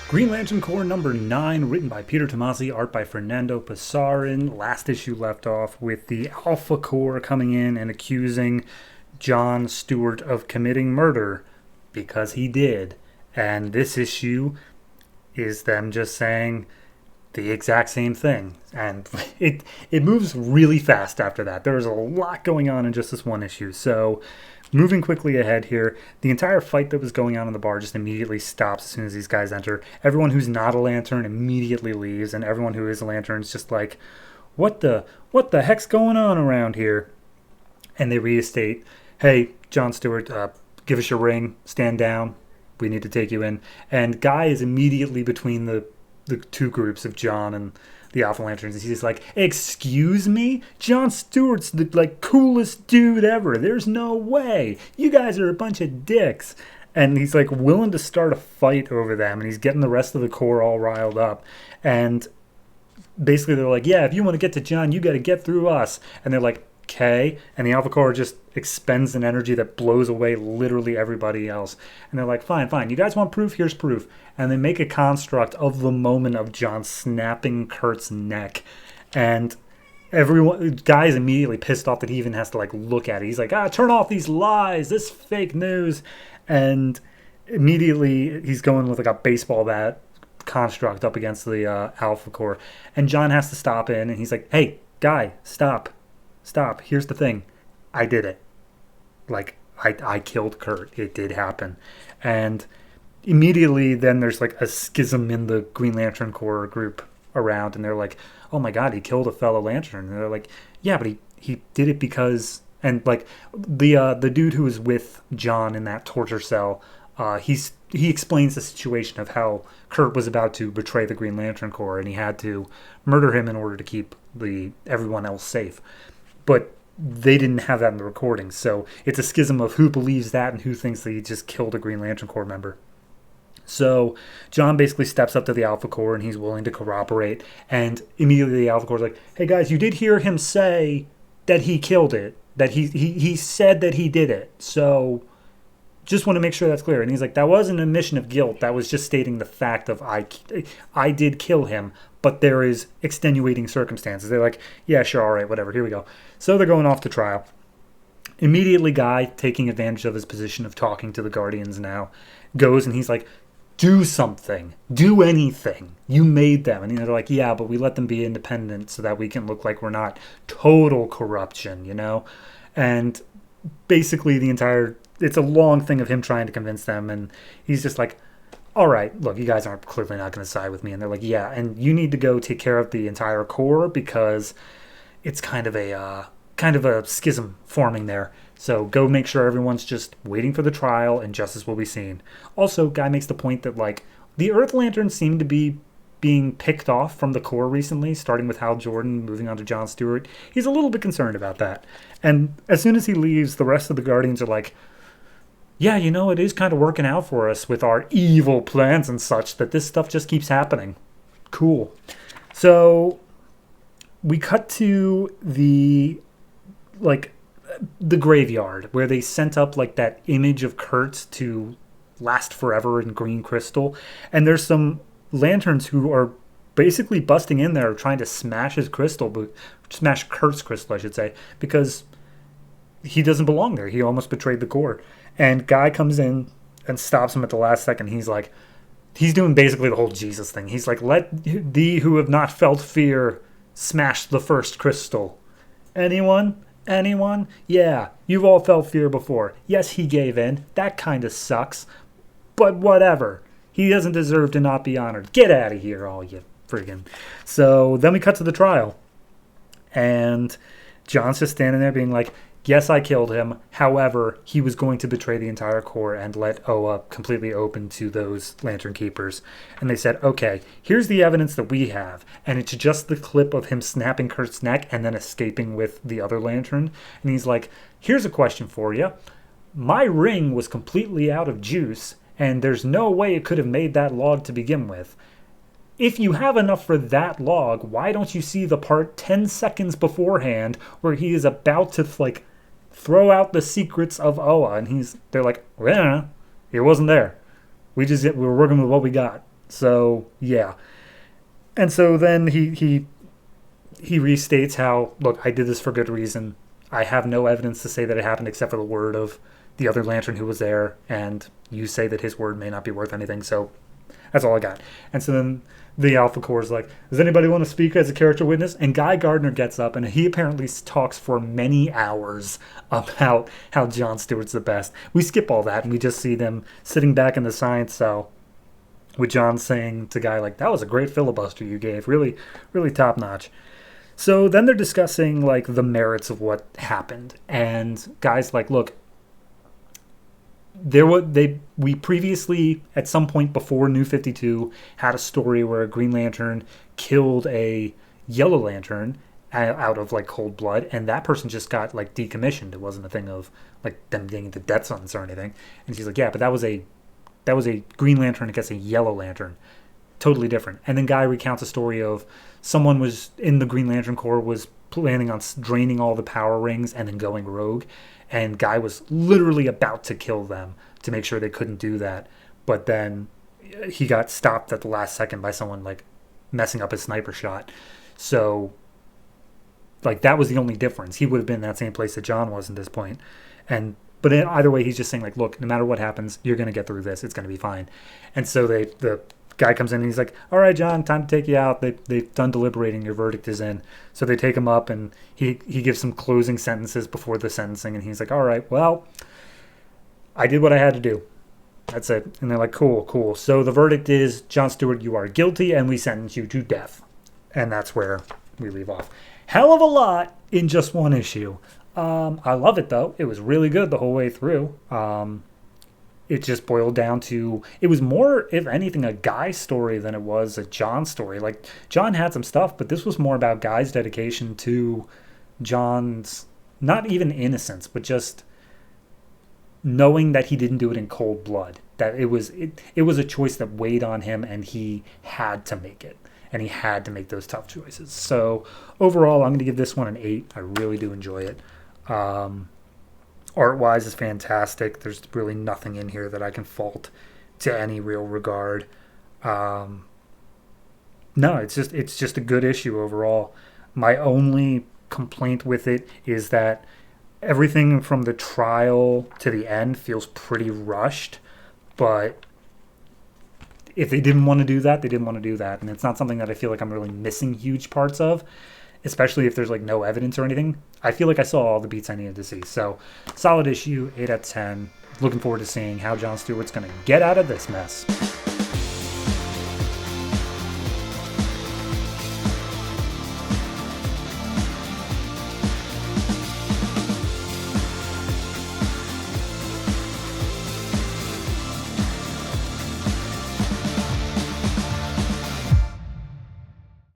Green Lantern Corps number 9, written by Peter Tomasi, art by Fernando Pasarin. Last issue left off with the Alpha Corps coming in and accusing John Stewart of committing murder, because he did. And this issue is them just saying the exact same thing. And it moves really fast after that. There's a lot going on in just this one issue. So moving quickly ahead here, the entire fight that was going on in the bar just immediately stops as soon as these guys enter. Everyone who's not a Lantern immediately leaves, and everyone who is a Lantern is just like, what the heck's going on around here? And they reinstate, hey, John Stewart, give us your ring, stand down, we need to take you in. And Guy is immediately between the two groups of John and the Alpha Lanterns. He's like, excuse me? John Stewart's the coolest dude ever. There's no way. You guys are a bunch of dicks. And he's willing to start a fight over them, and he's getting the rest of the Corps all riled up. And basically they're like, yeah, if you want to get to John, you got to get through us. And they're like, okay. And the Alpha Corps just expends an energy that blows away literally everybody else. And they're like, fine. You guys want proof? Here's proof. And they make a construct of the moment of John snapping Kurt's neck. And Guy's immediately pissed off that he even has to look at it. He's like, turn off these lies, this fake news. And immediately he's going with a baseball bat construct up against the Alpha Corps. And John has to stop in, and he's like, hey, Guy, stop. Here's the thing. I did it. I killed Kurt. It did happen. And immediately then there's a schism in the Green Lantern Corps group around, and they're like, oh my god, he killed a fellow Lantern. And they're like, yeah, but he did it because... And the dude who was with John in that torture cell, he explains the situation of how Kurt was about to betray the Green Lantern Corps, and he had to murder him in order to keep everyone else safe. But they didn't have that in the recording, so it's a schism of who believes that and who thinks that he just killed a Green Lantern Corps member. So John basically steps up to the Alpha Corps, and he's willing to corroborate. And immediately the Alpha Corps is like, hey guys, you did hear him say that he killed it, that he said that he did it. So just want to make sure that's clear. And he's like, that wasn't an admission of guilt. That was just stating the fact of I did kill him, but there is extenuating circumstances. They're like, yeah, sure, all right, whatever, here we go. So they're going off to trial. Immediately, Guy, taking advantage of his position of talking to the Guardians now, goes and he's like, do something. Do anything. You made them. And they're like, yeah, but we let them be independent so that we can look like we're not total corruption, you know? And basically it's a long thing of him trying to convince them, and he's just like, all right, look, you guys aren't clearly not going to side with me. And they're like, yeah, and you need to go take care of the entire Corps because it's kind of a schism forming there. So go make sure everyone's just waiting for the trial and justice will be seen. Also, Guy makes the point that the Earth Lanterns seem to be being picked off from the Corps recently, starting with Hal Jordan, moving on to John Stewart. He's a little bit concerned about that. And as soon as he leaves, the rest of the Guardians are like, yeah, it is kind of working out for us with our evil plans and such, that this stuff just keeps happening. Cool. So we cut to the graveyard where they sent up that image of Kurt to last forever in green crystal. And there's some Lanterns who are basically busting in there trying to smash his crystal, but smash Kurt's crystal, I should say, because he doesn't belong there. He almost betrayed the Corps. And Guy comes in and stops him at the last second. He's doing basically the whole Jesus thing. He's like, let thee who have not felt fear smash the first crystal. Anyone? Yeah, you've all felt fear before. Yes, he gave in. That kind of sucks. But whatever. He doesn't deserve to not be honored. Get out of here, all you friggin'. So then we cut to the trial. And John's just standing there being like, yes, I killed him. However, he was going to betray the entire Corps and let Oa completely open to those Lantern Keepers. And they said, okay, here's the evidence that we have. And it's just the clip of him snapping Kurt's neck and then escaping with the other Lantern. And he's like, here's a question for you. My ring was completely out of juice, and there's no way it could have made that log to begin with. If you have enough for that log, why don't you see the part 10 seconds beforehand where he is about to throw out the secrets of Oa? And they're like, well, it wasn't there. We were working with what we got. So yeah, and so then he restates how, look, I did this for good reason. I have no evidence to say that it happened except for the word of the other lantern who was there, and you say that his word may not be worth anything, so that's all I got. And so then the Alpha Core is like, does anybody want to speak as a character witness? And Guy Gardner gets up and he apparently talks for many hours about how Jon Stewart's the best. We skip all that and we just see them sitting back in the science cell with Jon saying to Guy, like, that was a great filibuster you gave. Really, really top notch. So then they're discussing like the merits of what happened. And Guy's like, look, we previously at some point before New 52 had a story where a Green Lantern killed a Yellow Lantern out of like cold blood, and that person just got like decommissioned. It wasn't a thing of like them getting into death sentence or anything. And she's like, yeah, but that was a Green Lantern against a Yellow Lantern, totally different. And then Guy recounts a story of someone was in the Green Lantern Corps was planning on draining all the power rings and then going rogue. And Guy was literally about to kill them to make sure they couldn't do that. But then he got stopped at the last second by someone like messing up his sniper shot. So like that was the only difference. He would have been in that same place that Jon was at this point. But either way, he's just saying like, look, no matter what happens, you're going to get through this. It's going to be fine. And so the guy comes in and he's like, all right, Jon, time to take you out. They've done deliberating. Your verdict is in. So they take him up and he gives some closing sentences before the sentencing. And he's like, all right, well, I did what I had to do. That's it. And they're like, cool. So the verdict is, Jon Stewart, you are guilty and we sentence you to death. And that's where we leave off. Hell of a lot in just one issue. I love it though. It was really good the whole way through. It just boiled down to, it was more, if anything, a Guy story than it was a Jon story. Like, Jon had some stuff, but this was more about Guy's dedication to Jon's, not even innocence, but just knowing that he didn't do it in cold blood. That it was a choice that weighed on him, and he had to make it. And he had to make those tough choices. So, overall, I'm going to give this one an 8. I really do enjoy it. Art-wise is fantastic. There's really nothing in here that I can fault to any real regard. No, it's just a good issue overall. My only complaint with it is that everything from the trial to the end feels pretty rushed. But if they didn't want to do that, they didn't want to do that. And it's not something that I feel like I'm really missing huge parts of, especially if there's like no evidence or anything. I feel like I saw all the beats I needed to see. So, solid issue, 8 out of 10. Looking forward to seeing how Jon Stewart's going to get out of this mess.